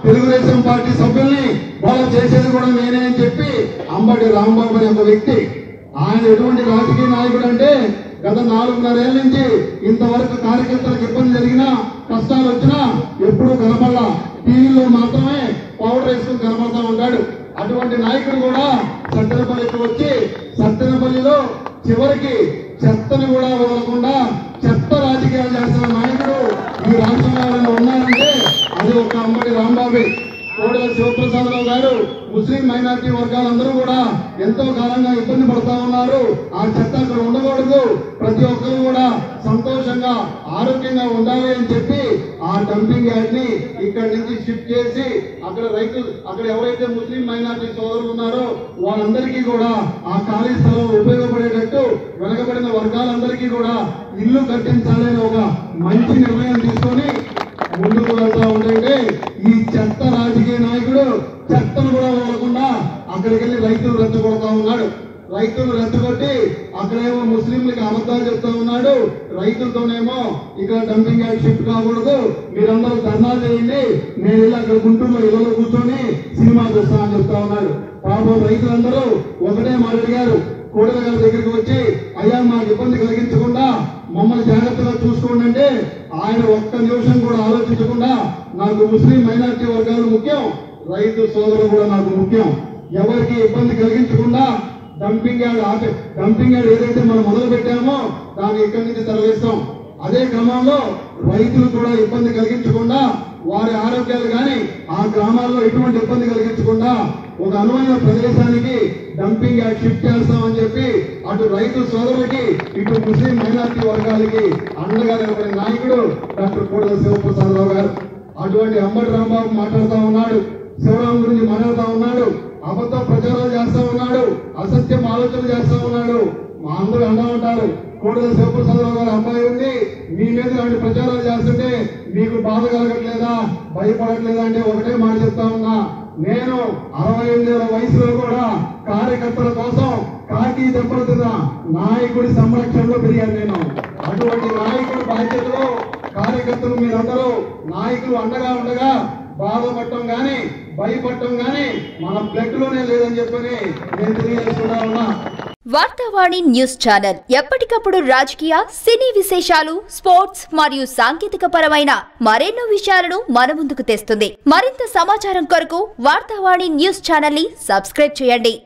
Telugu Desam party సభ్యుల్ని వాళ్ళు చేసేది కూడా నేనే అని చెప్పి అంబటి రాంబాబు అనే ఒక వ్యక్తి. ఆయన ఎటువంటి రాజకీయ నాయకుడు అంటే గత 4.5 ఏళ్ల నుంచి ఇంతవరకు కార్యకర్తలకు ఇబ్బంది జరిగినా కష్టాలు వచ్చినా ఎప్పుడూ కనపడలా. టీవీలో మాత్రమే పౌడర్ వేసుకుని కనపడతా ఉంటాడు. అటువంటి నాయకుడు కూడా సత్తెనపల్లికి వచ్చి సత్తెనపల్లిలో చివరికి చెత్తను కూడా వదలకుండా చెత్త రాజకీయాలు చేస్తున్న నాయకుడు ఈ రాష్ట్రంలో ఎవరైనా ఉన్నారంటే అది ఒక అంబటి రాంబాబే. కోడెల శివప్రసాదరావు గారు ముస్లిం మైనారిటీ వర్గాలందరూ కూడా ఎంతో కాలంగా ఇబ్బంది పడతా ఉన్నారు. ఆ చెత్త అక్కడ ఉండకూడదు, ప్రతి ఒక్కరు కూడా సంతోషంగా ఆరోగ్యంగా ఉండాలి అని చెప్పి ఆ డంపింగ్ యార్డ్ ని ఇక్కడి నుంచి షిఫ్ట్ చేసి అక్కడ రైతులు అక్కడ ఎవరైతే ముస్లిం మైనారిటీ సోదరులు ఉన్నారో వాళ్ళందరికీ కూడా ఆ ఖాళీ స్థలం ఉపయోగపడేటట్టు వెనకబడిన వర్గాలందరికీ కూడా ఇల్లు కట్టించాలని ఒక మంచి నిర్ణయం తీసుకొని ముందుకు వెళ్తా ఉంటే ఈ చెత్త రాజకీయ నాయకుడు చెత్తను కూడా వదలకుండా అక్కడికి వెళ్లి రైతులు రెచ్చగొడతా ఉన్నాడు. రైతులు రెచ్చగొట్టి అక్కడేమో ముస్లింలకి అబద్ధాలు చెప్తా ఉన్నాడు. రైతులతోనేమో ఇక్కడ డంపింగ్ యార్డ్ షిఫ్ట్ కాకూడదు, మీరందరూ ధర్నా చేయండి, నేను ఇలా అక్కడ గుంటూరులో ఇళ్లలో కూర్చొని సినిమా చూస్తానని చెప్తా ఉన్నాడు. పాపం రైతులందరూ ఒకటే మాట అడిగారు. కోడెల గారి దగ్గరికి వచ్చి అయ్యా మాకు ఇబ్బంది కలిగించకుండా మమ్మల్ని జాగ్రత్తగా చూసుకోండి అంటే ఆయన ఒక్క నిమిషం కూడా ఆలోచించకుండా నాకు ముస్లిం మైనారిటీ వర్గాలు ముఖ్యం, రైతు సోదరులు కూడా నాకు ముఖ్యం, ఎవరికి ఇబ్బంది కలిగించకుండా డంపింగ్ యార్డ్ ఏదైతే మనం మొదలు పెట్టామో దాన్ని ఇక్కడి నుంచి తరలిస్తాం. అదే క్రమంలో రైతులు కూడా ఇబ్బంది కలిగించకుండా వారి ఆరోగ్యాలు కానీ ఆ గ్రామాల్లో ఎటువంటి ఇబ్బంది కలిగించకుండా ఒక అనువైన ప్రదేశానికి డంపింగ్ యార్డ్ షిఫ్ట్ చేస్తామని చెప్పి అటు రైతు సోదరులకి ఇటు ముస్లిం మైనారిటీ వర్గాలకి అండగా నిలబడిన నాయకుడు డాక్టర్ కోడెల శివప్రసాదరావు గారు. అటువంటి అంబటి రాంబాబు మాట్లాడుతూ ఉన్నాడు, శివరాం గురించి మాట్లాడుతూ ఉన్నాడు, అబద్ధ ప్రచారాలు చేస్తా ఉన్నాడు, అసత్యం ఆలోచన చేస్తా ఉన్నాడు. మా అందరూ అంటా ఉంటారు కోడెల శివప్రసాదరావు గారు అమ్మాయి ఉంది, మీ మీద ఇలాంటి ప్రచారాలు చేస్తుంటే మీకు బాధ కలగట్లేదా, భయపడట్లేదా అంటే ఒకటే మాట చెప్తా ఉన్నా, నేను 68 ఏళ్ల వయసులో కూడా కార్యకర్తల కోసం కాకి దెబ్బలు తిన్న నాయకుడి సంరక్షణలో పెరిగాను నేను. అటువంటి నాయకుడి బాధ్యతలో కార్యకర్తలు మీరందరూ నాయకులు అండగా ఉండగా బాధపడటం గాని భయపడటం గాని మన బ్లడ్ లోనే లేదని చెప్పని నేను తెలియజేస్తున్నా ఉన్నా. వార్తావాణి న్యూస్ ఛానల్ ఎప్పటికప్పుడు రాజకీయ, సినీ విశేషాలు, స్పోర్ట్స్ మరియు సాంకేతిక పరమైన మరెన్నో విషయాలను మన ముందుకు తెస్తుంది. మరింత సమాచారం కొరకు వార్తావాణి న్యూస్ ఛానల్ ని సబ్స్క్రైబ్ చేయండి.